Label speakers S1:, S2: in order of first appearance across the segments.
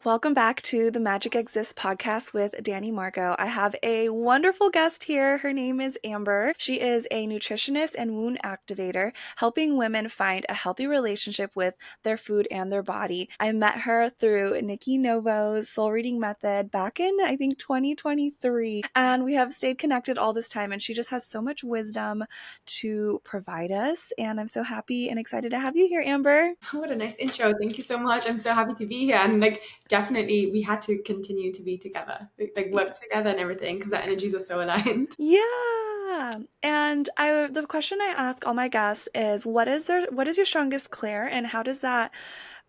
S1: Welcome back to the Magic Exists podcast with Dani Margeaux. I have a wonderful guest here. Her name is Amber. She is a nutritionist and wound activator, helping women find a healthy relationship with their food and their body. I met her through Nikki Novo's soul reading method back in, I think, 2023. And we have stayed connected all this time. And she just has so much wisdom to provide us. And I'm so happy and excited to have you here, Amber.
S2: Oh, what a nice intro. Thank you so much. I'm so happy to be here. And definitely we had to continue to be together, work together and everything because our energies are so aligned.
S1: Yeah. And the question I ask all my guests is what is your strongest clair and how does that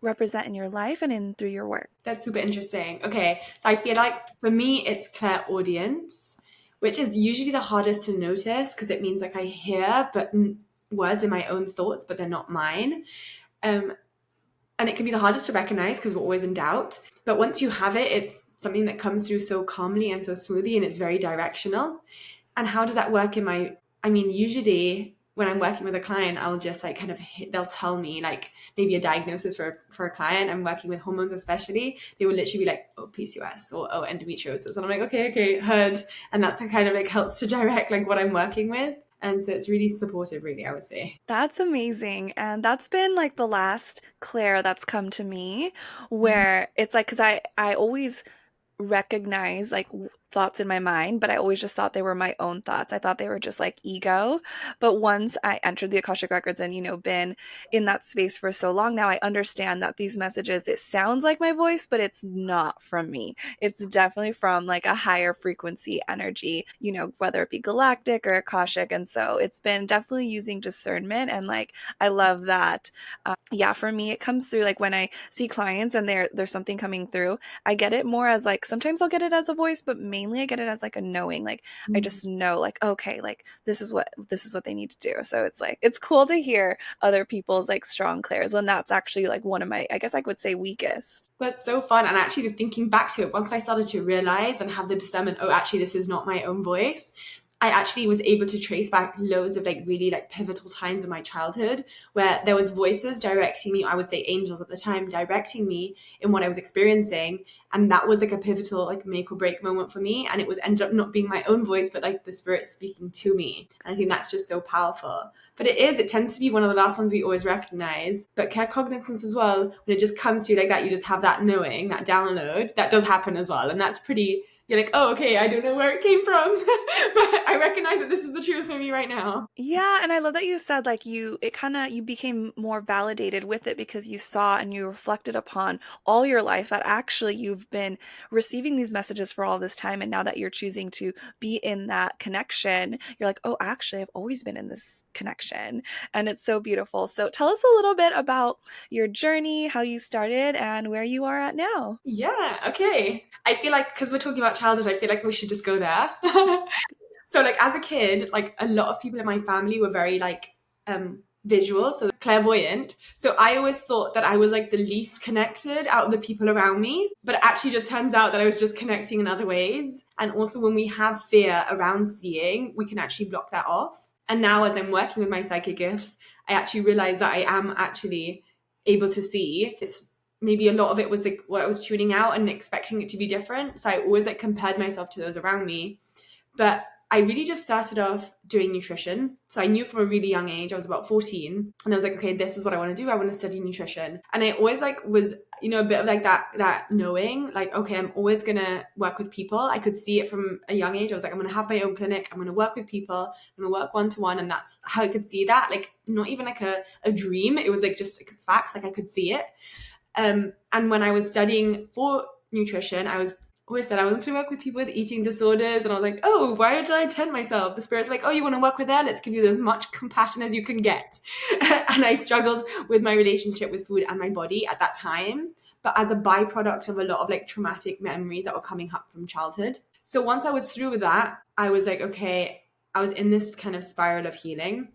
S1: represent in your life and in through your work?
S2: That's super interesting. Okay. So I feel like for me, it's clairaudience, which is usually the hardest to notice because it means I hear words in my own thoughts, but they're not mine. And it can be the hardest to recognize because we're always in doubt. But once you have it, it's something that comes through so calmly and so smoothly, and it's very directional. And how does that work usually when I'm working with a client, I'll just they'll tell me maybe a diagnosis for a client I'm working with, hormones especially. They will literally be like, oh, PCOS or oh, endometriosis. And I'm like, okay, heard. And that's helps to direct what I'm working with. And so it's really supportive, really, I would say.
S1: That's amazing. And that's been the last clair that's come to me where it's because I always recognize thoughts in my mind, but I always just thought they were my own thoughts. I thought they were just ego. But once I entered the Akashic Records and, been in that space for so long now, I understand that these messages, it sounds like my voice, but it's not from me. It's definitely from a higher frequency energy, whether it be galactic or Akashic. And so it's been definitely using discernment. And I love that. Yeah, for me, it comes through when I see clients and there's something coming through, I get it more as sometimes I'll get it as a voice, but mainly I get it as a knowing. I just know okay, this is what they need to do. So it's cool to hear other people's strong clairs when that's actually one of my, I guess I would say, weakest.
S2: That's so fun. And actually thinking back to it, once I started to realize and have the discernment, oh, actually, this is not my own voice, I actually was able to trace back loads of really pivotal times in my childhood where there was voices directing me, I would say angels at the time, directing me in what I was experiencing. And that was a pivotal make or break moment for me. And it was ended up not being my own voice, but the spirit speaking to me. And I think that's just so powerful. But it tends to be one of the last ones we always recognize. But care cognizance as well, when it just comes to you that, you just have that knowing, that download, that does happen as well. And that's pretty, you're oh, okay, I don't know where it came from, but I recognize that this is the truth for me right now.
S1: Yeah, and I love that you said you became more validated with it because you saw and you reflected upon all your life that actually you've been receiving these messages for all this time, and now that you're choosing to be in that connection, you're oh, actually I've always been in this connection, and it's so beautiful. So tell us a little bit about your journey, how you started, and where you are at now.
S2: Yeah, okay. I feel because we're talking about childhood, I feel we should just go there. So as a kid, a lot of people in my family were very visual, so clairvoyant. So I always thought that I was the least connected out of the people around me, but it actually just turns out that I was just connecting in other ways. And also when we have fear around seeing, we can actually block that off. And now as I'm working with my psychic gifts, I actually realize that I am actually able to see. It's maybe a lot of it was what I was tuning out and expecting it to be different. So I always compared myself to those around me. But I really just started off doing nutrition. So I knew from a really young age, I was about 14, and I was okay, this is what I want to do. I want to study nutrition. And I always was, a bit of that knowing, okay, I'm always going to work with people. I could see it from a young age. I was I'm going to have my own clinic. I'm going to work with people. I'm going to work one-to-one. And that's how I could see that, not even a dream. It was just facts. I could see it. And when I was studying for nutrition, I was always said I wanted to work with people with eating disorders. And I was oh, why did I tempt myself? The spirit's oh, you want to work with that? Let's give you as much compassion as you can get. And I struggled with my relationship with food and my body at that time, but as a byproduct of a lot of traumatic memories that were coming up from childhood. So once I was through with that, I was okay, I was in this kind of spiral of healing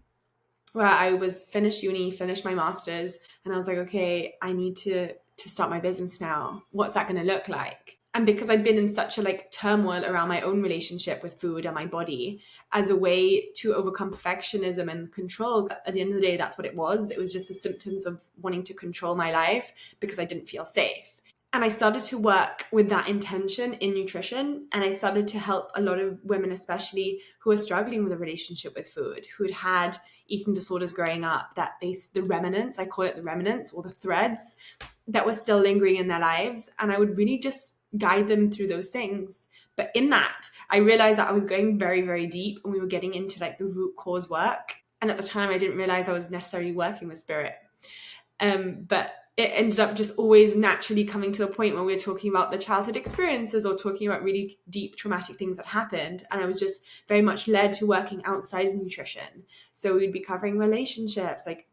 S2: where I was finished uni, finished my master's, and I was okay, I need to start my business now. What's that going to look like? And because I'd been in such a turmoil around my own relationship with food and my body as a way to overcome perfectionism and control, at the end of the day, that's what it was. It was just the symptoms of wanting to control my life because I didn't feel safe. And I started to work with that intention in nutrition. And I started to help a lot of women, especially who are struggling with a relationship with food, who had eating disorders growing up, that the remnants, I call it the remnants or the threads that were still lingering in their lives. And I would really just guide them through those things. But in that, I realized that I was going very, very deep, and we were getting into like the root cause work. And at the time, I didn't realize I was necessarily working with spirit. But it ended up just always naturally coming to a point where we were talking about the childhood experiences or talking about really deep traumatic things that happened. And I was just very much led to working outside of nutrition. So we'd be covering relationships, like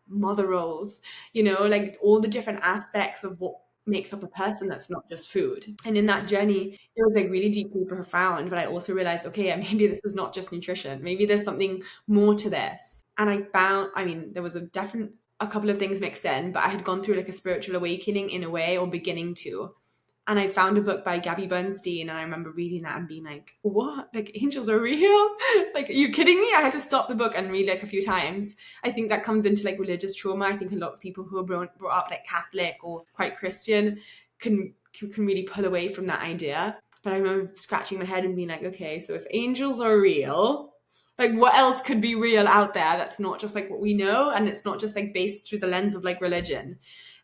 S2: mother roles, like all the different aspects of what makes up a person that's not just food. And in that journey, it was like really deeply profound. But I also realized, okay, maybe this is not just nutrition. Maybe there's something more to this. And I found, there was a couple of things mixed in, but I had gone through like a spiritual awakening in a way, or beginning to. And I found a book by Gabby Bernstein, and I remember reading that and being like, what? Like, angels are real? Like, are you kidding me? I had to stop the book and read like a few times. I think that comes into like religious trauma. I think a lot of people who are brought up like Catholic or quite Christian can really pull away from that idea. But I remember scratching my head and being like, okay, so if angels are real, like what else could be real out there that's not just like what we know, and it's not just like based through the lens of like religion?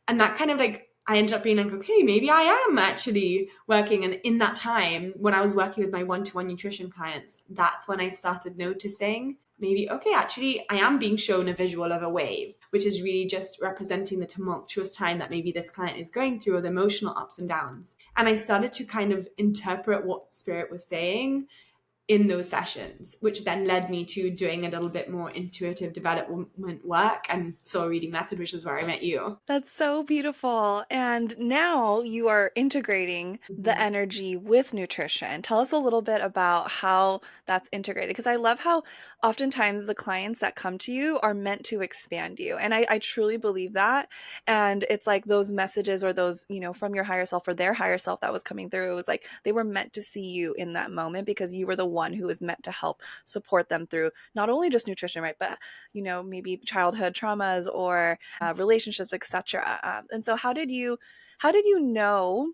S2: And that kind of like, I ended up being like, okay, maybe I am actually working. And in that time, when I was working with my one-to-one nutrition clients, that's when I started noticing maybe, okay, actually, I am being shown a visual of a wave, which is really just representing the tumultuous time that maybe this client is going through, or the emotional ups and downs. And I started to kind of interpret what spirit was saying in those sessions, which then led me to doing a little bit more intuitive development work and soul reading method, which is where I met you.
S1: That's so beautiful. And now you are integrating the
S2: Mhm.
S1: energy with nutrition. Tell us a little bit about how that's integrated. Because I love how oftentimes the clients that come to you are meant to expand you. And I truly believe that. And it's like those messages, or those, from your higher self or their higher self that was coming through. It was like they were meant to see you in that moment, because you were the one who was meant to help support them through not only just nutrition, right? But, maybe childhood traumas or relationships, etc. And so how did you know,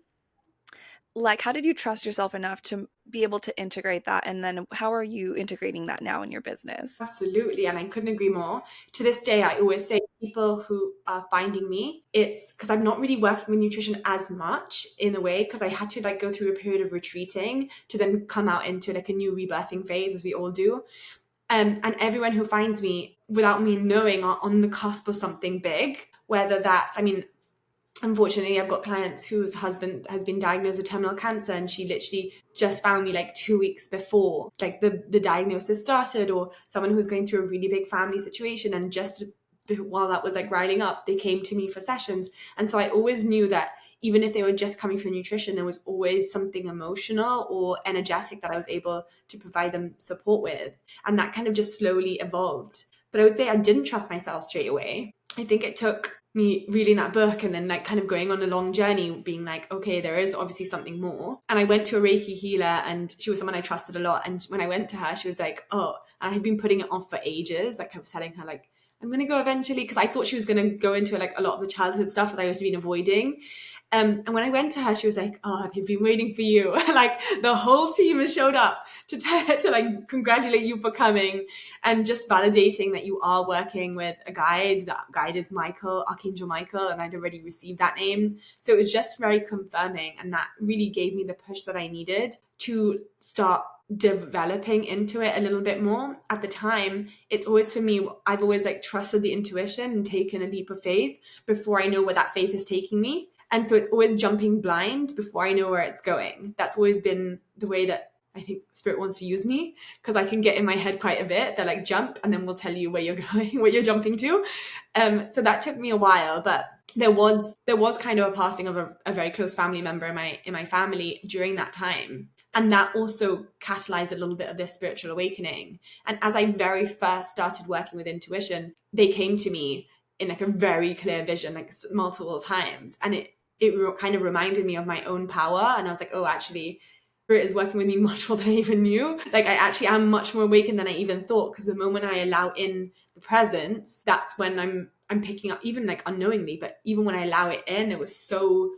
S1: like, how did you trust yourself enough to be able to integrate that? And then how are you integrating that now in your business?
S2: Absolutely. And I couldn't agree more. To this day, I always say people who are finding me, it's because I'm not really working with nutrition as much in a way, because I had to like go through a period of retreating to then come out into like a new rebirthing phase, as we all do. And everyone who finds me without me knowing are on the cusp of something big, whether that's, unfortunately, I've got clients whose husband has been diagnosed with terminal cancer, and she literally just found me like 2 weeks before like the diagnosis started, or someone who's going through a really big family situation, and just while that was like riling up, they came to me for sessions. And so I always knew that even if they were just coming for nutrition, there was always something emotional or energetic that I was able to provide them support with. And that kind of just slowly evolved. But I would say I didn't trust myself straight away. I think it took me reading that book and then like kind of going on a long journey, being like, okay, there is obviously something more. And I went to a Reiki healer, and she was someone I trusted a lot. And when I went to her, she was like, oh, and I had been putting it off for ages. Like I was telling her like, I'm going to go eventually, because I thought she was going to go into like a lot of the childhood stuff that I had been avoiding. And when I went to her, she was like, oh, they've been waiting for you. Like the whole team has showed up to like congratulate you for coming, and just validating that you are working with a guide. That guide is Michael, Archangel Michael, and I'd already received that name. So it was just very confirming, and that really gave me the push that I needed to start developing into it a little bit more. At the time, it's always, for me, I've always like trusted the intuition and taken a leap of faith before I know where that faith is taking me. And so it's always jumping blind before I know where it's going. That's always been the way that I think spirit wants to use me, because I can get in my head quite a bit. They're like, jump, and then we'll tell you where you're going, where you're jumping to. So that took me a while, but there was kind of a passing of a very close family member in my family during that time. And that also catalyzed a little bit of this spiritual awakening. And as I very first started working with intuition, they came to me in like a very clear vision, like multiple times. And it kind of reminded me of my own power. And I was like, oh, actually, spirit is working with me much more than I even knew. Like I actually am much more awakened than I even thought, because the moment I allow in the presence, that's when I'm picking up, even like unknowingly, but even when I allow it in, it was so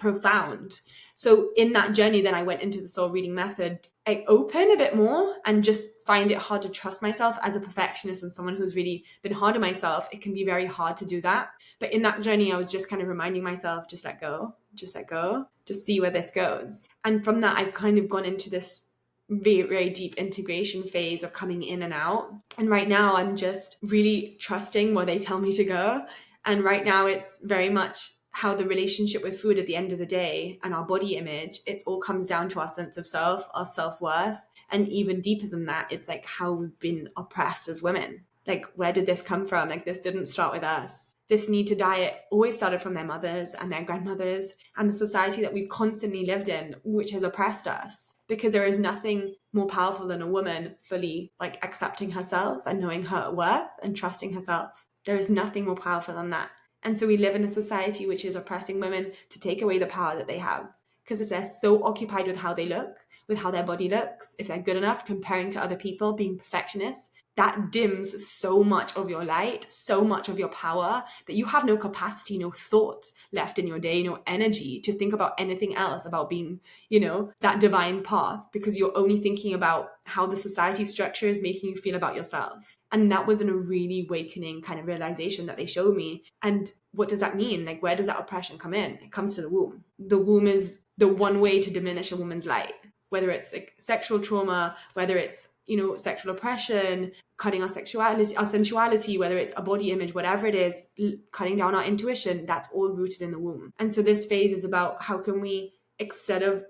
S2: profound. So in that journey, then I went into the soul reading method. I open a bit more and just find it hard to trust myself as a perfectionist and someone who's really been hard on myself. It can be very hard to do that. But in that journey, I was just kind of reminding myself, just let go, just see where this goes. And from that, I've kind of gone into this very, very deep integration phase of coming in and out. And right now, I'm just really trusting where they tell me to go. And right now, it's very much how the relationship with food at the end of the day and our body image, it all comes down to our sense of self, our self-worth. And even deeper than that, it's like how we've been oppressed as women. Like, where did this come from? Like, this didn't start with us. This need to diet always started from their mothers and their grandmothers and the society that we've constantly lived in, which has oppressed us. Because there is nothing more powerful than a woman fully like accepting herself and knowing her worth and trusting herself. There is nothing more powerful than that. And so we live in a society which is oppressing women to take away the power that they have. Because if they're so occupied with how they look, with how their body looks, if they're good enough, comparing to other people, being perfectionists, that dims so much of your light, so much of your power, that you have no capacity, no thought left in your day, no energy to think about anything else, about being, that divine path, because you're only thinking about how the society structure is making you feel about yourself. And that was a really awakening kind of realization that they showed me. And what does that mean? Like, where does that oppression come in? It comes to the womb. The womb is the one way to diminish a woman's light, whether it's like sexual trauma, whether it's sexual oppression, cutting our sexuality, our sensuality, whether it's a body image, whatever it is, cutting down our intuition, that's all rooted in the womb. And so this phase is about how can we, instead of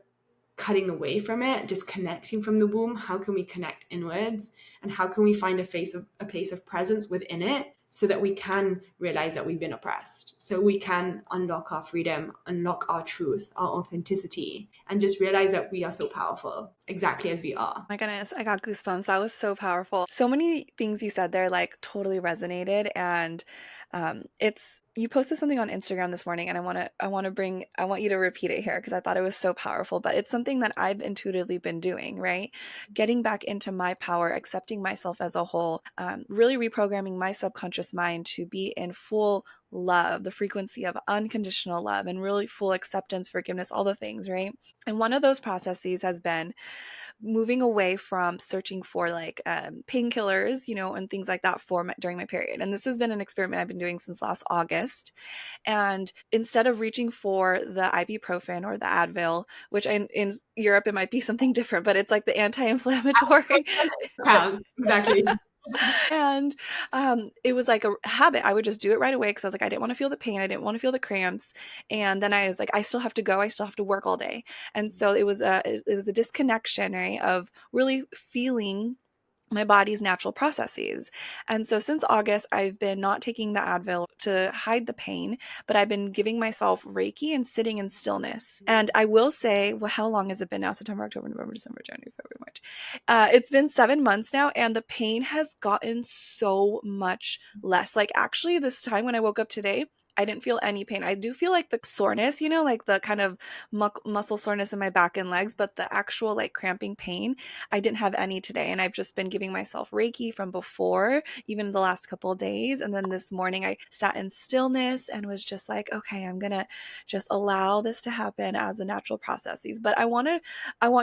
S2: cutting away from it, disconnecting from the womb, how can we connect inwards, and how can we find a place of presence within it, so that we can realize that we've been oppressed, so we can unlock our freedom, unlock our truth, our authenticity, and just realize that we are so powerful exactly as we are.
S1: My goodness, I got goosebumps. That was so powerful. So many things you said there like totally resonated, and you posted something on Instagram this morning, and I want you to repeat it here because I thought it was so powerful, but it's something that I've intuitively been doing, right? Getting back into my power, accepting myself as a whole, really reprogramming my subconscious mind to be in full love, the frequency of unconditional love, and really full acceptance, forgiveness, all the things, right? And one of those processes has been moving away from searching for like painkillers, and things like that during my period. And this has been an experiment I've been doing since last August. And instead of reaching for the ibuprofen or the Advil, which in Europe it might be something different, but it's like the anti-inflammatory.
S2: Exactly.
S1: And it was like a habit. I would just do it right away because I was like, I didn't want to feel the pain. I didn't want to feel the cramps. And then I was like, I still have to go. I still have to work all day. And so it was a disconnection, right, of really feeling my body's natural processes. And so since August, I've been not taking the Advil to hide the pain, but I've been giving myself Reiki and sitting in stillness. And I will say, well, how long has it been now? September, October, November, December, January, February, March. It's been 7 months now, and the pain has gotten so much less. Like actually this time when I woke up today, I didn't feel any pain. I do feel like the soreness, like the kind of muscle soreness in my back and legs, but the actual like cramping pain, I didn't have any today. And I've just been giving myself Reiki from before, even the last couple of days. And then this morning I sat in stillness and was just like, okay, I'm going to just allow this to happen as a natural processes. But I want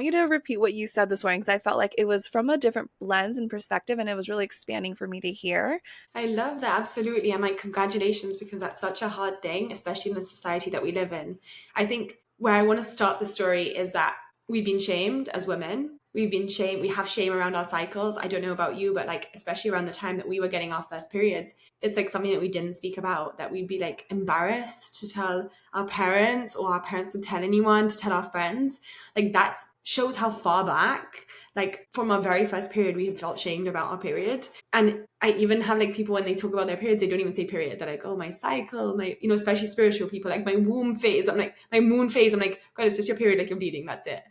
S1: you to repeat what you said this morning, because I felt like it was from a different lens and perspective, and it was really expanding for me to hear.
S2: I love that. Absolutely. And like, congratulations, because that's such a hard thing, especially in the society that we live in. I think where I want to start the story is that we've been shamed as women. We've been shamed. We have shame around our cycles. I don't know about you, but like, especially around the time that we were getting our first periods, it's like something that we didn't speak about, that we'd be like embarrassed to tell our parents, or our parents to tell anyone, to tell our friends. Like that shows how far back, like from our very first period, we have felt shamed about our period. And I even have like people, when they talk about their periods, they don't even say period. They're like, oh, my cycle, my, especially spiritual people, like my womb phase. I'm like, my moon phase. I'm like, God, it's just your period, like you're bleeding. That's it.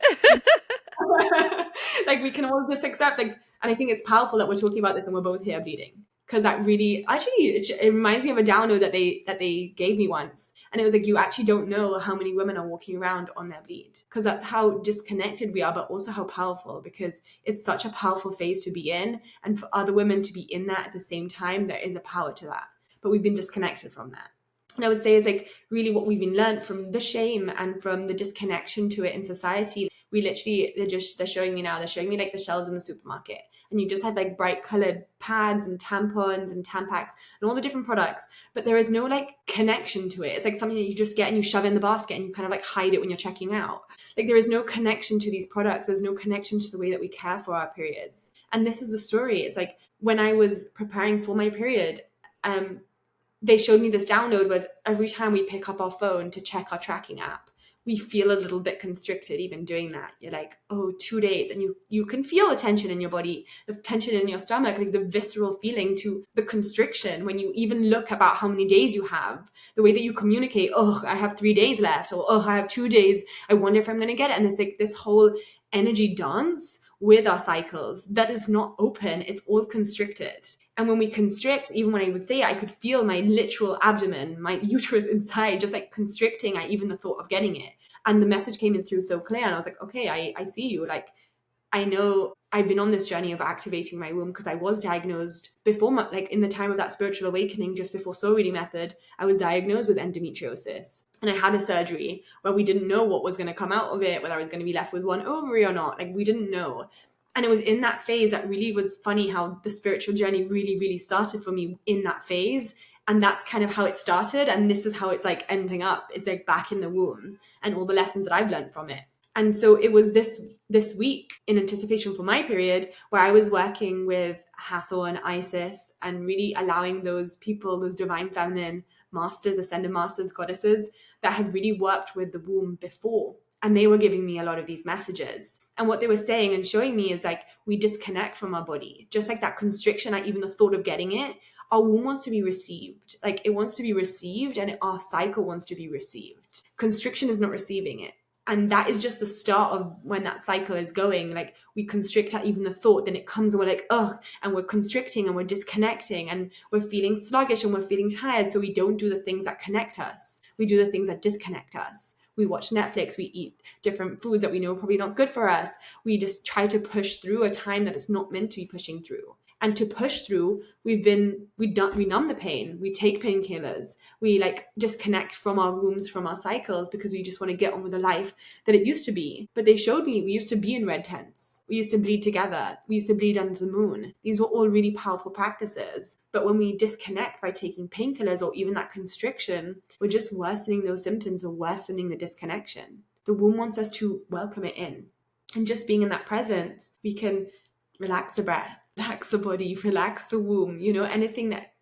S2: Like we can all just accept, like, and I think it's powerful that we're talking about this and we're both here bleeding, because that really actually it reminds me of a download that they gave me once, and it was like, you actually don't know how many women are walking around on their bleed, because that's how disconnected we are, but also how powerful, because it's such a powerful phase to be in, and for other women to be in that at the same time, there is a power to that, but we've been disconnected from that. And I would say is like really what we've been learned from the shame and from the disconnection to it in society. We literally, they're showing me now, they're showing me like the shelves in the supermarket, and you just had like bright colored pads and tampons and Tampax and all the different products, but there is no like connection to it. It's like something that you just get and you shove in the basket and you kind of like hide it when you're checking out. Like there is no connection to these products. There's no connection to the way that we care for our periods. And this is the story. It's like when I was preparing for my period, they showed me this download was every time we pick up our phone to check our tracking app, we feel a little bit constricted even doing that. You're like, oh, 2 days. And you can feel the tension in your body, the tension in your stomach, like the visceral feeling to the constriction when you even look about how many days you have, the way that you communicate, oh, I have 3 days left, or oh, I have 2 days. I wonder if I'm going to get it. And it's like this whole energy dance with our cycles that is not open. It's all constricted. And when we constrict, even when I would say it, I could feel my literal abdomen, my uterus inside, just like constricting at even the thought of getting it. And the message came in through so clear. And I was like, okay, I see you. Like, I know I've been on this journey of activating my womb because I was diagnosed before, like in the time of that spiritual awakening, just before soul reading method, I was diagnosed with endometriosis. And I had a surgery where we didn't know what was going to come out of it, whether I was going to be left with one ovary or not. Like we didn't know. And it was in that phase that really was funny how the spiritual journey really, really started for me in that phase. And that's kind of how it started. And this is how it's like ending up. It's like back in the womb and all the lessons that I've learned from it. And so it was this week in anticipation for my period where I was working with Hathor and Isis and really allowing those people, those divine feminine masters, ascended masters, goddesses that had really worked with the womb before. And they were giving me a lot of these messages. And what they were saying and showing me is like, we disconnect from our body. Just like that constriction, like even the thought of getting it, our womb wants to be received. Like it wants to be received and our cycle wants to be received. Constriction is not receiving it. And that is just the start of when that cycle is going. Like we constrict at even the thought, then it comes and we're like, ugh, and we're constricting and we're disconnecting and we're feeling sluggish and we're feeling tired. So we don't do the things that connect us. We do the things that disconnect us. We watch Netflix, we eat different foods that we know are probably not good for us. We just try to push through a time that is not meant to be pushing through. And to push through, we numb the pain. We take painkillers. We like disconnect from our wombs, from our cycles, because we just want to get on with the life that it used to be. But they showed me we used to be in red tents. We used to bleed together. We used to bleed under the moon. These were all really powerful practices. But when we disconnect by taking painkillers or even that constriction, we're just worsening those symptoms or worsening the disconnection. The womb wants us to welcome it in. And just being in that presence, we can relax the breath, relax the body, relax the womb, anything that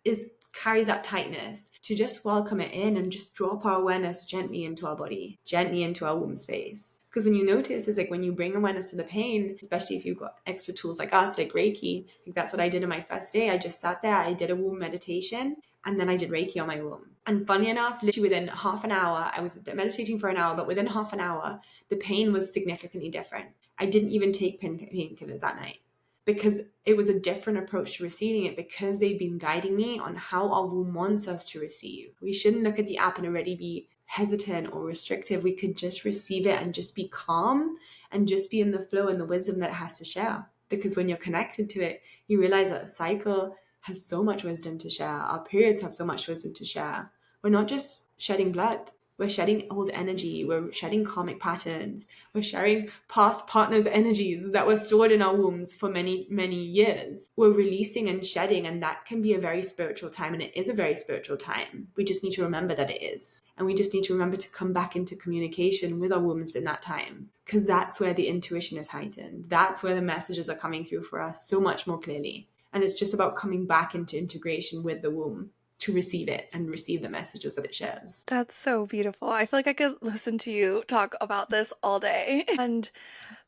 S2: carries that tightness, to just welcome it in and just drop our awareness gently into our body, gently into our womb space. Because when you notice, is like when you bring awareness to the pain, especially if you've got extra tools like us, like Reiki, I think that's what I did in my first day. I just sat there, I did a womb meditation, and then I did Reiki on my womb. And funny enough, literally within half an hour, I was meditating for an hour, but within half an hour, the pain was significantly different. I didn't even take painkillers that night, because it was a different approach to receiving it, because they've been guiding me on how our womb wants us to receive. We shouldn't look at the app and already be hesitant or restrictive. We could just receive it and just be calm and just be in the flow and the wisdom that it has to share. Because when you're connected to it, you realize that the cycle has so much wisdom to share. Our periods have so much wisdom to share. We're not just shedding blood. We're shedding old energy. We're shedding karmic patterns. We're sharing past partners' energies that were stored in our wombs for many, many years. We're releasing and shedding, and that can be a very spiritual time, and it is a very spiritual time. We just need to remember that it is. And we just need to remember to come back into communication with our wombs in that time, because that's where the intuition is heightened. That's where the messages are coming through for us so much more clearly. And it's just about coming back into integration with the womb to receive it and receive the messages that it shares.
S1: That's so beautiful. I feel like I could listen to you talk about this all day. And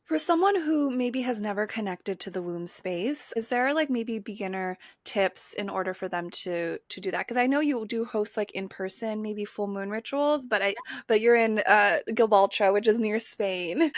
S1: for someone who maybe has never connected to the womb space, is there like maybe beginner tips in order for them to do that? Because I know you do host like in person, maybe full moon rituals, but you're in Gibraltar, which is near Spain.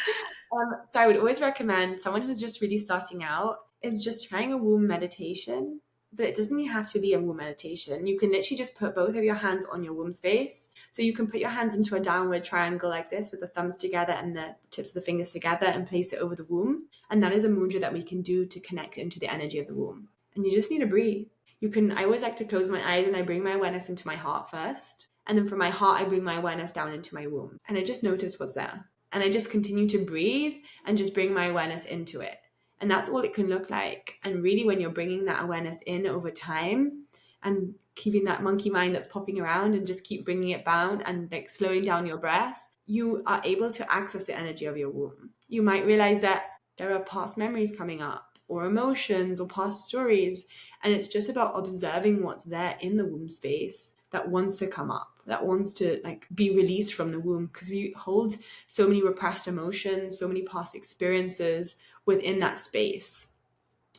S2: So I would always recommend someone who's just really starting out is just trying a womb meditation. But it doesn't have to be a womb meditation. You can literally just put both of your hands on your womb space. So you can put your hands into a downward triangle like this with the thumbs together and the tips of the fingers together and place it over the womb. And that is a mudra that we can do to connect into the energy of the womb. And you just need to breathe. I always like to close my eyes and I bring my awareness into my heart first. And then from my heart, I bring my awareness down into my womb. And I just notice what's there. And I just continue to breathe and just bring my awareness into it. And that's all it can look like. And really, when you're bringing that awareness in over time and keeping that monkey mind that's popping around and just keep bringing it down and like slowing down your breath, you are able to access the energy of your womb. You might realize that there are past memories coming up, or emotions, or past stories. And it's just about observing what's there in the womb space that wants to come up, that wants to like be released from the womb, because we hold so many repressed emotions, so many past experiences within that space,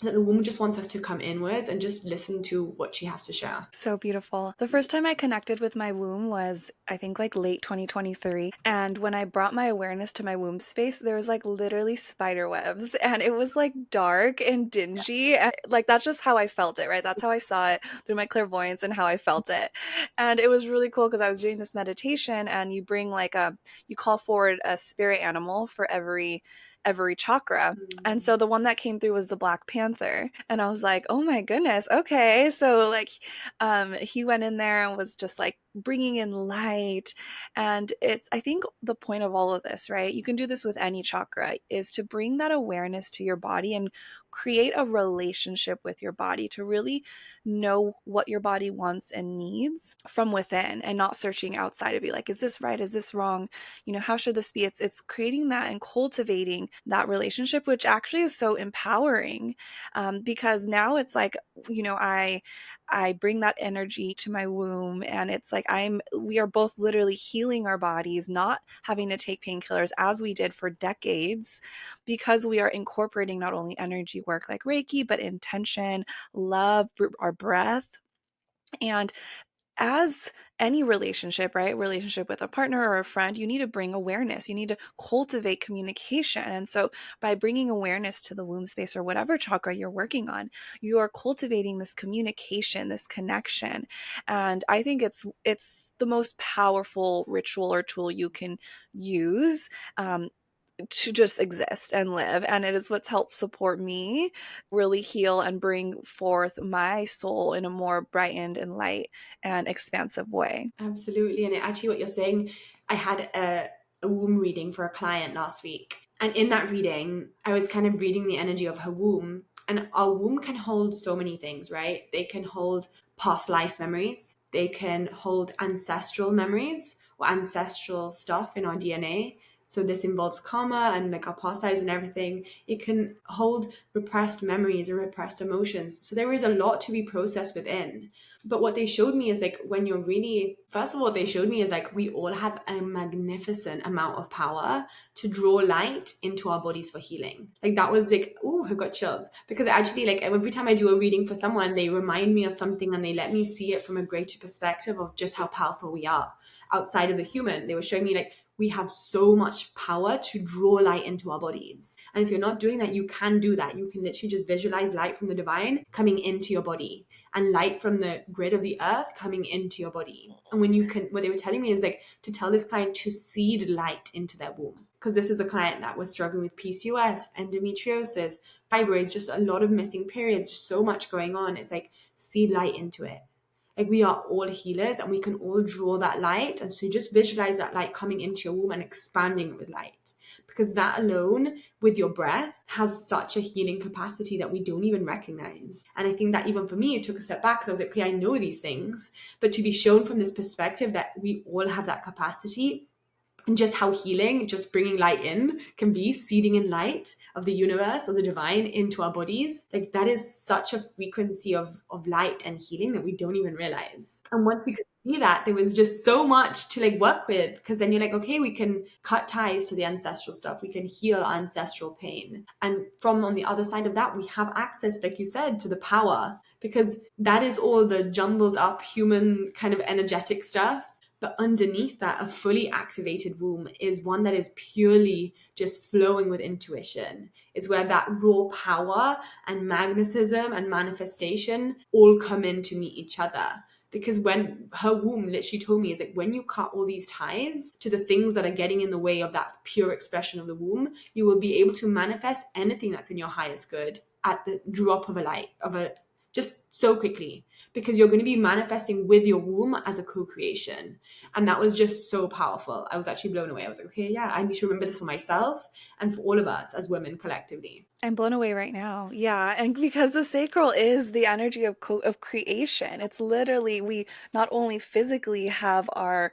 S2: that the womb just wants us to come inwards and just listen to what she has to share.
S1: So beautiful. The first time I connected with my womb was, I think, like late 2023. And when I brought my awareness to my womb space, there was like literally spider webs and it was like dark and dingy. And, like, that's just how I felt it, right? That's how I saw it through my clairvoyance and how I felt it. And it was really cool because I was doing this meditation and you bring like you call forward a spirit animal for every chakra. And so the one that came through was the Black Panther. And I was like, oh my goodness, okay. So like he went in there and was just like bringing in light. And it's, I think the point of all of this, right? You can do this with any chakra, is to bring that awareness to your body and create a relationship with your body, to really know what your body wants and needs from within and not searching outside of you. Like, is this right? Is this wrong? You know, how should this be? It's creating that and cultivating that relationship, which actually is so empowering, because now it's like, you know, I bring that energy to my womb and it's like we are both literally healing our bodies, not having to take painkillers as we did for decades, because we are incorporating not only energy work like Reiki, but intention, love, our breath. And as any relationship, right? Relationship with a partner or a friend, you need to bring awareness. You need to cultivate communication. And so by bringing awareness to the womb space or whatever chakra you're working on, you are cultivating this communication, this connection. And I think it's the most powerful ritual or tool you can use, to just exist and live. And it is what's helped support me really heal and bring forth my soul in a more brightened and light and expansive way.
S2: Absolutely. And actually, what you're saying, I had a womb reading for a client last week. And in that reading, I was kind of reading the energy of her womb. And our womb can hold so many things, right? They can hold past life memories, they can hold ancestral memories or ancestral stuff in our DNA. So this involves karma and like our past lives and everything. It can hold repressed memories or repressed emotions. So there is a lot to be processed within. But what they showed me is like, when you're really, first of all, what they showed me is like, we all have a magnificent amount of power to draw light into our bodies for healing. Like that was like, oh, I got chills, because actually like every time I do a reading for someone, they remind me of something and they let me see it from a greater perspective of just how powerful we are outside of the human. They were showing me like, we have so much power to draw light into our bodies. And if you're not doing that, you can do that. You can literally just visualize light from the divine coming into your body and light from the grid of the earth coming into your body. And when you can, what they were telling me is like to tell this client to seed light into their womb. Because this is a client that was struggling with PCOS, endometriosis, fibroids, just a lot of missing periods, just so much going on. It's like seed light into it. Like we are all healers and we can all draw that light. And so just visualize that light coming into your womb and expanding it with light. Because that alone with your breath has such a healing capacity that we don't even recognize. And I think that even for me, it took a step back because I was like, okay, I know these things, but to be shown from this perspective that we all have that capacity, and just how healing, just bringing light in can be, seeding in light of the universe, of the divine into our bodies. Like that is such a frequency of light and healing that we don't even realize. And once we could see that, there was just so much to like work with, because then you're like, okay, we can cut ties to the ancestral stuff. We can heal ancestral pain. And from on the other side of that, we have access, like you said, to the power, because that is all the jumbled up human kind of energetic stuff. But underneath that, a fully activated womb is one that is purely just flowing with intuition. It's where that raw power and magnetism and manifestation all come in to meet each other. Because when her womb literally told me, is like, when you cut all these ties to the things that are getting in the way of that pure expression of the womb, you will be able to manifest anything that's in your highest good at the drop of a light, of a just so quickly, because you're going to be manifesting with your womb as a co-creation. And that was just so powerful. I was actually blown away. I was like, okay, yeah, I need to remember this for myself and for all of us as women collectively.
S1: I'm blown away right now. Yeah, and because the sacral is the energy of creation. It's literally we not only physically have our,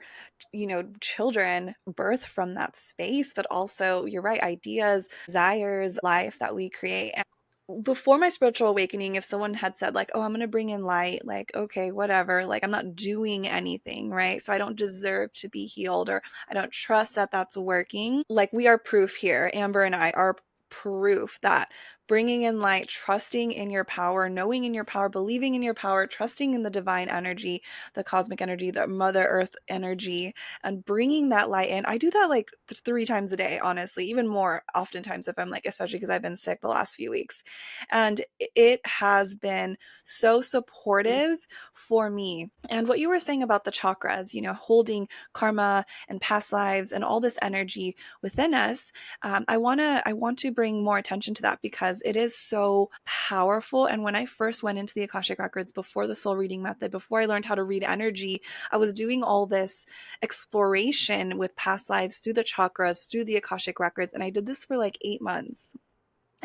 S1: children birth from that space, but also you're right, ideas, desires, life that we create. And before my spiritual awakening, if someone had said like, "Oh, I'm going to bring in light," like, okay, whatever, like I'm not doing anything, right? So I don't deserve to be healed or I don't trust that that's working. Like we are proof here. Amber and I are proof that bringing in light, trusting in your power, knowing in your power, believing in your power, trusting in the divine energy, the cosmic energy, the Mother Earth energy, and bringing that light in. I do that like 3 times a day, honestly, even more oftentimes if I'm like, especially because I've been sick the last few weeks. And it has been so supportive for me. And what you were saying about the chakras, holding karma and past lives and all this energy within us, I want to bring more attention to that because it is so powerful. And when I first went into the Akashic Records before the soul reading method, before I learned how to read energy, I was doing all this exploration with past lives through the chakras, through the Akashic Records, and I did this for like 8 months.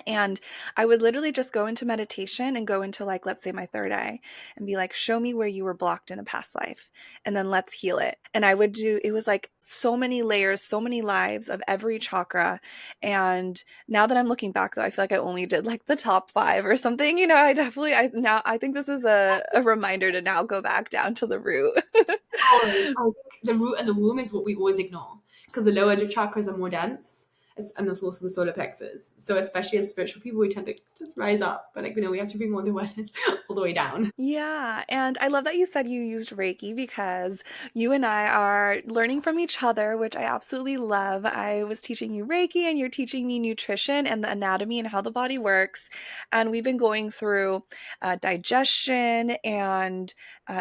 S1: And I would literally just go into meditation and go into, like, let's say my third eye and be like, show me where you were blocked in a past life. And then let's heal it. And I would do, it was like so many layers, so many lives of every chakra. And now that I'm looking back though, I feel like I only did like the top 5 or something. I think this is a reminder to now go back down to the root.
S2: Always. I think the root and the womb is what we always ignore, because the lower chakras are more dense, and there's also the solar plexus. So especially as spiritual people, we tend to just rise up, but like we have to bring all the awareness all the way down.
S1: Yeah, and I love that you said you used Reiki because you and I are learning from each other, which I absolutely love. I was teaching you Reiki and you're teaching me nutrition and the anatomy and how the body works. And we've been going through digestion and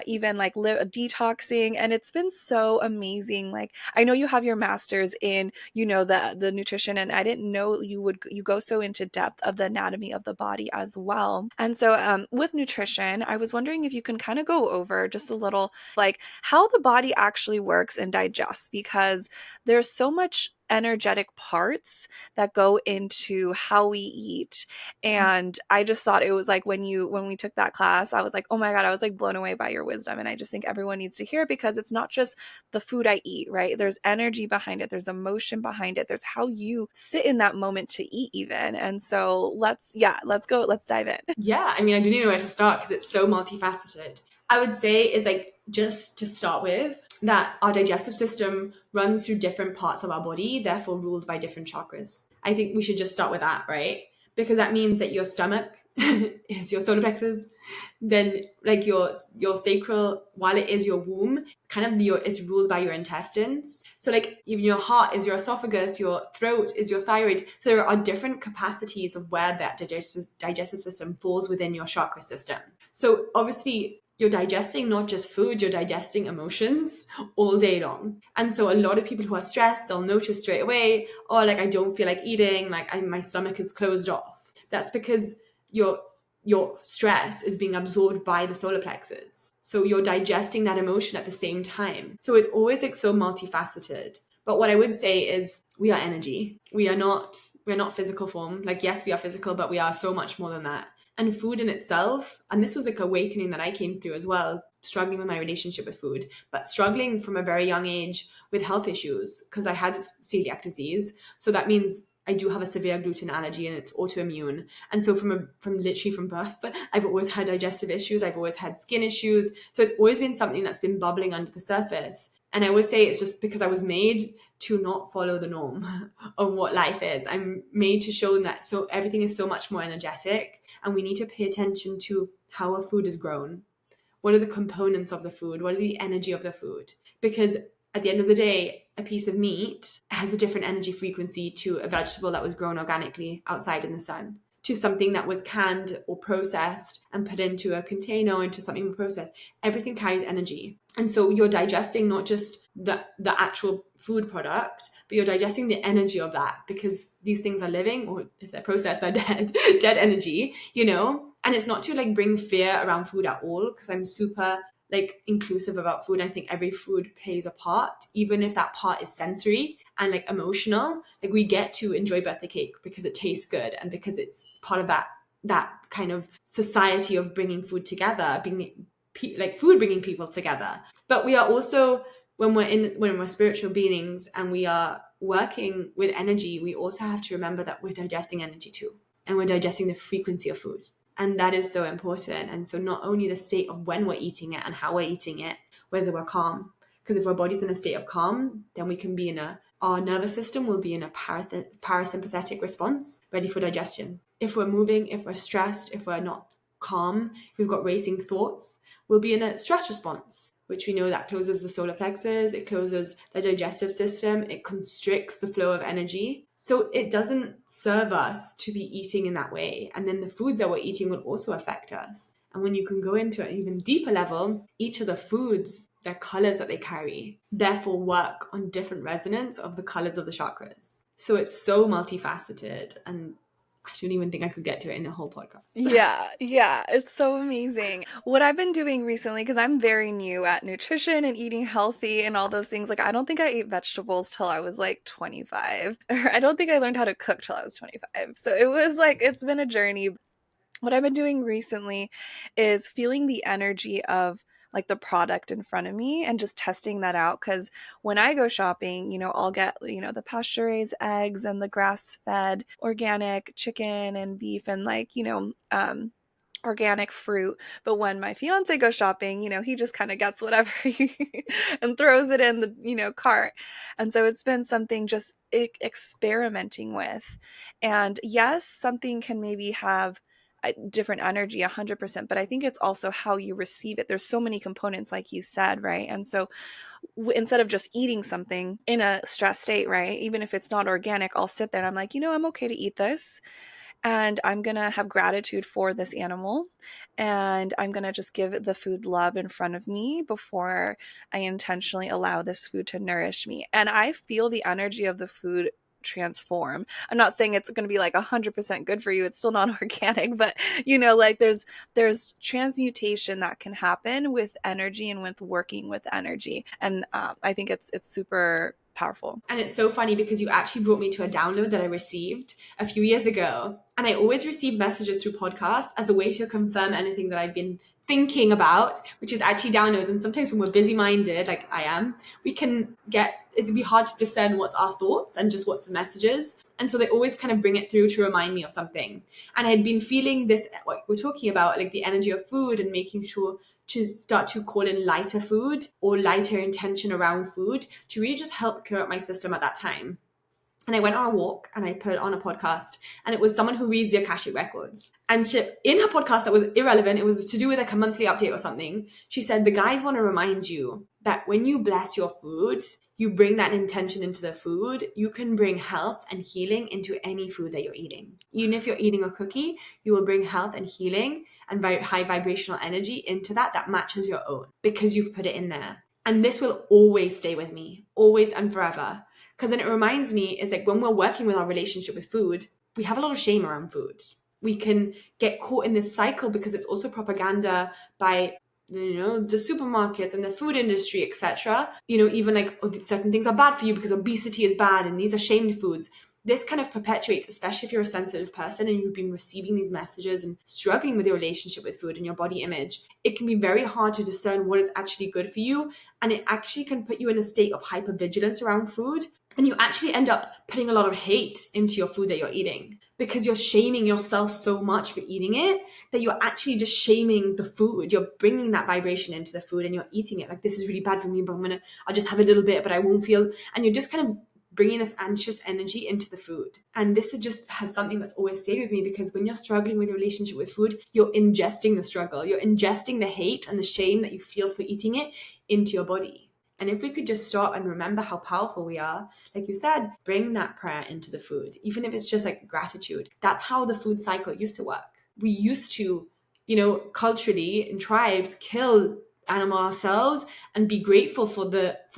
S1: even like detoxing, and it's been so amazing. Like I know you have your master's in, the nutrition, and I didn't know you go so into depth of the anatomy of the body as well. And so with nutrition, I was wondering if you can kind of go over just a little like how the body actually works and digests, because there's so much energetic parts that go into how we eat. And I just thought it was like when we took that class, I was like, oh my God, I was like blown away by your wisdom. And I just think everyone needs to hear it because it's not just the food I eat, right? There's energy behind it, there's emotion behind it, there's how you sit in that moment to eat even. And so let's dive in.
S2: Yeah, I mean, I didn't even know where to start because it's so multifaceted. I would say is like, just to start with, that our digestive system runs through different parts of our body, therefore ruled by different chakras. I think we should just start with that, right? Because that means that your stomach is your solar plexus, then like your sacral, while it is your womb, kind of it's ruled by your intestines. So like even your heart is your esophagus, your throat is your thyroid. So there are different capacities of where that digestive system falls within your chakra system. So obviously you're digesting not just food, you're digesting emotions all day long. And so a lot of people who are stressed, they'll notice straight away, oh, like I don't feel like eating, like my stomach is closed off. That's because your stress is being absorbed by the solar plexus. So you're digesting that emotion at the same time. So it's always like so multifaceted. But what I would say is we are energy. We're not physical form. Like, yes, we are physical, but we are so much more than that. And food in itself, and this was like awakening that I came through as well, struggling with my relationship with food, but struggling from a very young age with health issues because I had celiac disease. So that means I do have a severe gluten allergy and it's autoimmune. And so from literally from birth, I've always had digestive issues. I've always had skin issues. So it's always been something that's been bubbling under the surface. And I would say it's just because I was made to not follow the norm of what life is. I'm made to show that so everything is so much more energetic, and we need to pay attention to how a food is grown. What are the components of the food? What are the energy of the food? Because at the end of the day, a piece of meat has a different energy frequency to a vegetable that was grown organically outside in the sun. to something that was canned or processed and put into a container or into something processed, everything carries energy. And so you're digesting not just the actual food product, but you're digesting the energy of that, because these things are living, or if they're processed, they're dead, dead energy, you know? And it's not to like bring fear around food at all, because I'm super like inclusive about food. I think every food plays a part, even if that part is sensory and like emotional. Like we get to enjoy birthday cake because it tastes good and because it's part of that kind of society of bringing food together, being like food bringing people together. But we are also, when we're spiritual beings and we are working with energy, we also have to remember that we're digesting energy too, and we're digesting the frequency of food. And that is so important. And so not only the state of when we're eating it and how we're eating it, whether we're calm, because if our body's in a state of calm, then we can be our nervous system will be in a parasympathetic response, ready for digestion. If we're moving, if we're stressed, if we're not calm, if we've got racing thoughts, we'll be in a stress response, which we know that closes the solar plexus, it closes the digestive system, it constricts the flow of energy. So it doesn't serve us to be eating in that way. And then the foods that we're eating will also affect us. And when you can go into an even deeper level, each of the foods, their colors that they carry, therefore work on different resonance of the colors of the chakras. So it's so multifaceted, and I don't even think I could get to it in a whole podcast.
S1: Yeah, it's so amazing. What I've been doing recently, because I'm very new at nutrition and eating healthy and all those things, like I don't think I ate vegetables till I was like 25, or I don't think I learned how to cook till I was 25. So it was like, it's been a journey. What I've been doing recently is feeling the energy of like the product in front of me and just testing that out. Because when I go shopping, I'll get, the pasture raised eggs and the grass fed organic chicken and beef and like, organic fruit. But when my fiance goes shopping, he just kind of gets whatever and throws it in the, cart. And so it's been something just experimenting with. And yes, something can maybe have a different energy 100%, but I think it's also how you receive it. There's so many components, like you said, right? And so instead of just eating something in a stress state, right, even if it's not organic, I'll sit there and I'm like, I'm okay to eat this, and I'm going to have gratitude for this animal, and I'm going to just give the food love in front of me before I intentionally allow this food to nourish me. And I feel the energy of the food transform. I'm not saying it's going to be like 100% good for you. It's still not organic, but like there's transmutation that can happen with energy and with working with energy. And I think it's super powerful.
S2: And it's so funny because you actually brought me to a download that I received a few years ago. And I always receive messages through podcasts as a way to confirm anything that I've been thinking about, which is actually downloads. And sometimes when we're busy minded, like I am, it'd be hard to discern what's our thoughts and just what's the messages. And so they always kind of bring it through to remind me of something. And I had been feeling this, what we're talking about, like the energy of food, and making sure to start to call in lighter food or lighter intention around food to really just help clear up my system at that time. And I went on a walk and I put on a podcast, and it was someone who reads the Akashic records. And in her podcast, that was irrelevant, it was to do with like a monthly update or something. She said, the guys want to remind you that when you bless your food, you bring that intention into the food, you can bring health and healing into any food that you're eating. Even if you're eating a cookie, you will bring health and healing and very high vibrational energy into that matches your own, because you've put it in there. And this will always stay with me, always and forever. Because then it reminds me, is like when we're working with our relationship with food, we have a lot of shame around food. We can get caught in this cycle because it's also propaganda by the supermarkets and the food industry, etc. Even like certain things are bad for you because obesity is bad and these are shamed foods. This kind of perpetuates, especially if you're a sensitive person and you've been receiving these messages and struggling with your relationship with food and your body image. It can be very hard to discern what is actually good for you, and it actually can put you in a state of hypervigilance around food. And you actually end up putting a lot of hate into your food that you're eating because you're shaming yourself so much for eating it that you're actually just shaming the food. You're bringing that vibration into the food and you're eating it. Like, this is really bad for me, but I'll just have a little bit, but I won't feel. And you're just kind of bringing this anxious energy into the food. And this just has something that's always stayed with me, because when you're struggling with your relationship with food, you're ingesting the struggle. You're ingesting the hate and the shame that you feel for eating it into your body. And if we could just stop and remember how powerful we are, like you said, bring that prayer into the food, even if it's just like gratitude. That's how the food cycle used to work. We used to, culturally in tribes, kill animal ourselves and be grateful for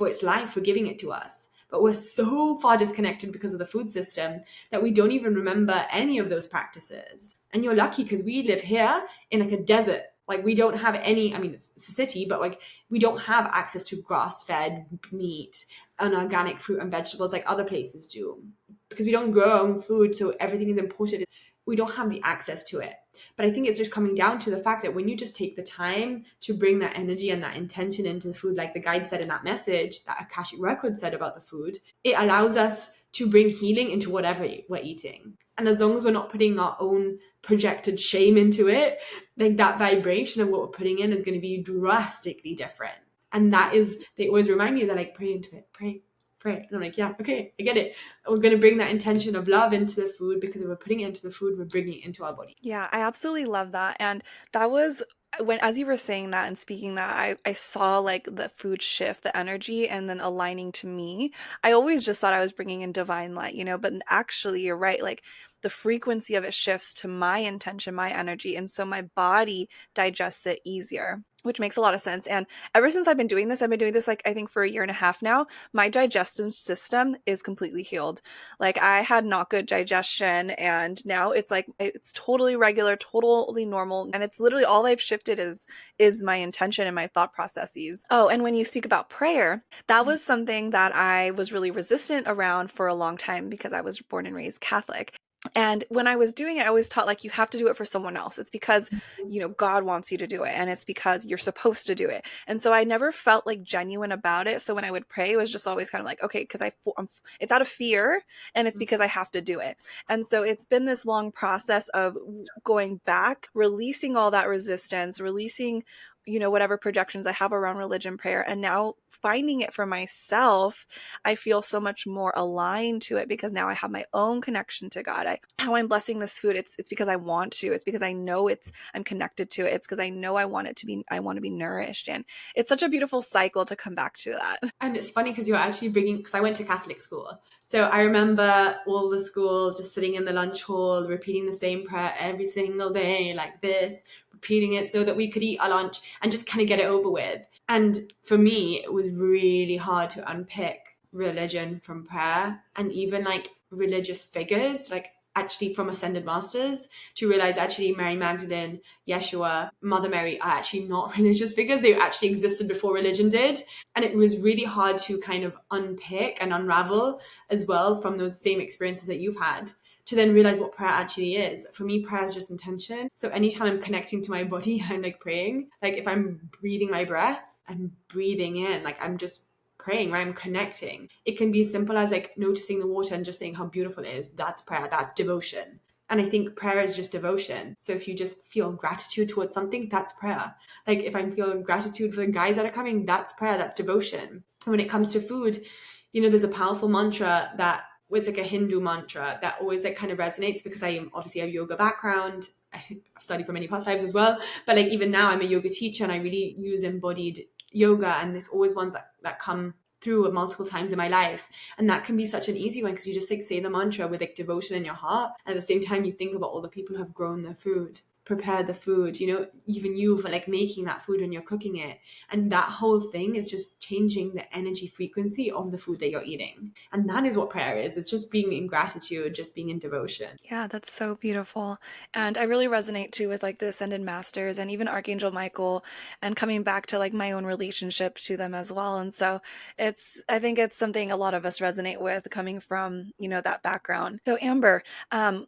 S2: its life, for giving it to us. But we're so far disconnected because of the food system that we don't even remember any of those practices. And you're lucky because we live here in like a desert. Like we don't have any, I mean, it's a city, but like we don't have access to grass-fed meat and organic fruit and vegetables like other places do, because we don't grow our own food. So everything is imported. We don't have the access to it. But I think it's just coming down to the fact that when you just take the time to bring that energy and that intention into the food, like the guide said in that message, that Akashic Record said about the food, it allows us to bring healing into whatever we're eating. And as long as we're not putting our own projected shame into it, like that vibration of what we're putting in is going to be drastically different. And that is, they always remind me, they're like, pray into it, pray. And I'm like, yeah, okay, I get it. We're going to bring that intention of love into the food, because if we're putting it into the food, we're bringing it into our body.
S1: Yeah, I absolutely love that. And that was when, as you were saying that and speaking that, I saw like the food shift, the energy, and then aligning to me. I always just thought I was bringing in divine light, but actually, you're right. Like the frequency of it shifts to my intention, my energy. And so my body digests it easier, which makes a lot of sense. And ever since I've been doing this, like I think for a year and a half now, my digestive system is completely healed. Like I had not good digestion, and now it's like it's totally regular, totally normal, and it's literally all I've shifted is my intention and my thought processes. Oh, and when you speak about prayer, that was something that I was really resistant around for a long time because I was born and raised Catholic. And when I was doing it, I always taught like you have to do it for someone else. It's because, God wants you to do it, and it's because you're supposed to do it. And so I never felt like genuine about it. So when I would pray, it was just always kind of like, okay, because it's out of fear, and it's because I have to do it. And so it's been this long process of going back, releasing all that resistance, releasing whatever projections I have around religion, prayer, and now finding it for myself. I feel so much more aligned to it because now I have my own connection to God. How I'm blessing this food, it's because I want to. It's because I know I'm connected to it. It's because I know I want to be nourished. And it's such a beautiful cycle to come back to that.
S2: And it's funny because you're actually bringing, because I went to Catholic school. So I remember all the school just sitting in the lunch hall, repeating the same prayer every single day, like this, repeating it so that we could eat our lunch and just kind of get it over with. And for me, it was really hard to unpick religion from prayer, and even like religious figures, like actually from ascended masters, to realize actually Mary Magdalene, Yeshua, Mother Mary are actually not religious figures. They actually existed before religion did. And it was really hard to kind of unpick and unravel as well from those same experiences that you've had, to then realize what prayer actually is. For me, prayer is just intention. So anytime I'm connecting to my body, I'm like praying. Like if I'm breathing my breath, I'm breathing in, like I'm just praying, right? I'm connecting. It can be as simple as like noticing the water and just saying how beautiful it is. That's prayer. That's devotion. And I think prayer is just devotion. So if you just feel gratitude towards something, that's prayer. Like if I'm feeling gratitude for the guys that are coming, that's prayer. That's devotion. And when it comes to food, there's a powerful mantra that it's like a Hindu mantra that always like kind of resonates, because I obviously have a yoga background. I've studied for many past lives as well. But like even now I'm a yoga teacher, and I really use embodied yoga, and there's always ones that come through multiple times in my life. And that can be such an easy one, because you just like say the mantra with like devotion in your heart, and at the same time you think about all the people who have grown their food, prepared the food, even you for like making that food when you're cooking it. And that whole thing is just changing the energy frequency of the food that you're eating. And that is what prayer is. It's just being in gratitude, just being in devotion.
S1: Yeah, that's so beautiful. And I really resonate too with like the Ascended Masters and even Archangel Michael, and coming back to like my own relationship to them as well. And so I think it's something a lot of us resonate with, coming from, that background. So Amber,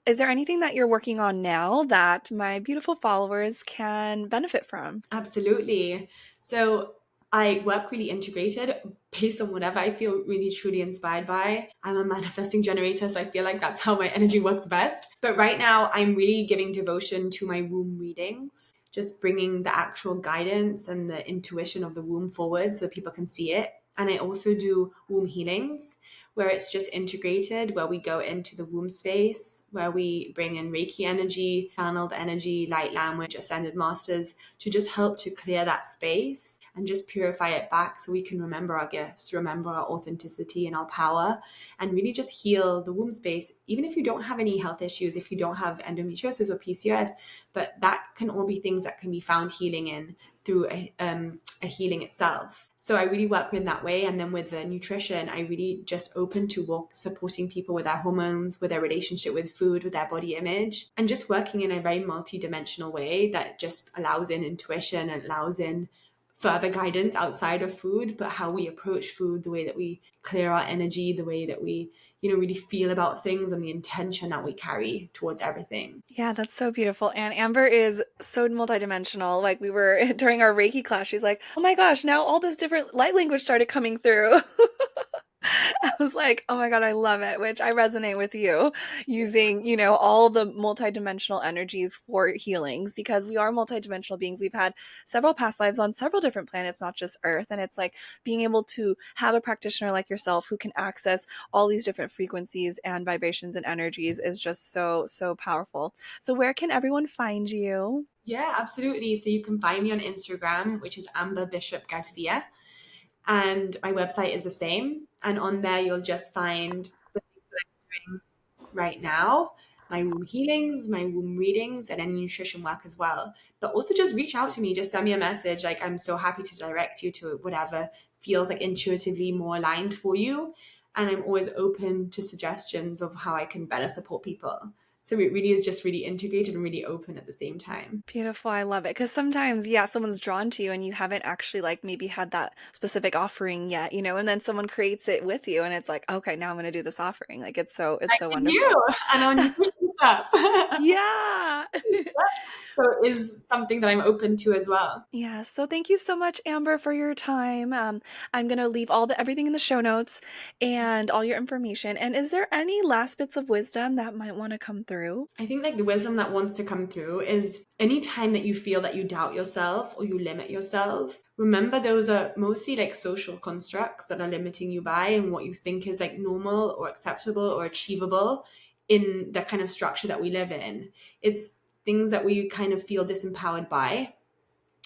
S1: is there anything that you're working on now that my beautiful followers can benefit from?
S2: Absolutely. So I work really integrated based on whatever I feel really truly inspired by. I'm a manifesting generator, so I feel like that's how my energy works best. But right now, I'm really giving devotion to my womb readings, just bringing the actual guidance and the intuition of the womb forward so that people can see it. And I also do womb healings, where it's just integrated, where we go into the womb space where we bring in Reiki energy, channeled energy, light language, ascended masters to just help to clear that space and just purify it back so we can remember our gifts, remember our authenticity and our power, and really just heal the womb space. Even if you don't have any health issues, if you don't have endometriosis or PCOS, but that can all be things that can be found healing in through a healing itself. So I really work in that way. And then with the nutrition, I really just open to supporting people with their hormones, with their relationship with food, with their body image, and just working in a very multidimensional way that just allows in intuition and allows in further guidance outside of food, but how we approach food, the way that we clear our energy, the way that we, really feel about things, and the intention that we carry towards everything.
S1: Yeah, that's so beautiful. And Amber is so multidimensional. Like we were during our Reiki class, she's like, "Oh my gosh, now all this different light language started coming through." I was like, "Oh my God, I love it," which I resonate with you using, all the multidimensional energies for healings because we are multidimensional beings. We've had several past lives on several different planets, not just Earth. And it's like being able to have a practitioner like yourself who can access all these different frequencies and vibrations and energies is just so, so powerful. So, where can everyone find you?
S2: Yeah, absolutely. So you can find me on Instagram, which is Amber Bishop Garcia. And my website is the same. And on there, you'll just find the things that I'm doing right now, my womb healings, my womb readings, and any nutrition work as well. But also just reach out to me, just send me a message. Like, I'm so happy to direct you to whatever feels like intuitively more aligned for you. And I'm always open to suggestions of how I can better support people. So it really is just really integrated and really open at the same time.
S1: Beautiful. I love it. Because sometimes, yeah, someone's drawn to you and you haven't actually like maybe had that specific offering yet, and then someone creates it with you and it's like, okay, now I'm going to do this offering. Like it's
S2: Like
S1: so
S2: in you
S1: wonderful.
S2: and on nutrition stuff.
S1: Yeah.
S2: So it is something that I'm open to as well.
S1: Yeah. So thank you so much, Amber, for your time. I'm going to leave everything in the show notes and all your information. And is there any last bits of wisdom that might want to come through?
S2: I think like the wisdom that wants to come through is any time that you feel that you doubt yourself or you limit yourself, remember those are mostly like social constructs that are limiting you by and what you think is like normal or acceptable or achievable in the kind of structure that we live in. It's things that we kind of feel disempowered by.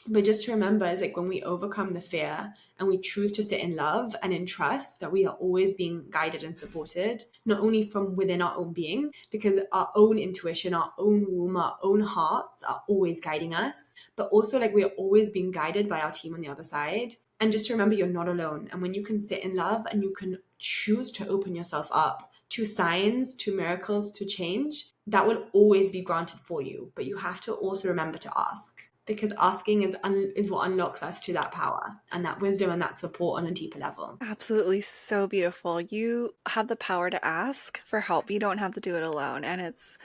S2: But just to remember is like when we overcome the fear and we choose to sit in love and in trust that we are always being guided and supported, not only from within our own being, because our own intuition, our own womb, our own hearts are always guiding us, but also like we are always being guided by our team on the other side. And just to remember you're not alone. And when you can sit in love and you can choose to open yourself up to signs, to miracles, to change, that will always be granted for you. But you have to also remember to ask, because asking is what unlocks us to that power and that wisdom and that support on a deeper level.
S1: Absolutely so beautiful. You have the power to ask for help. You don't have to do it alone. And it's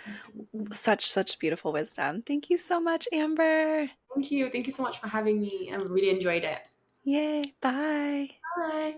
S1: such beautiful wisdom. Thank you so much, Amber.
S2: Thank you. Thank you so much for having me. I really enjoyed it.
S1: Yay. Bye.
S2: Bye.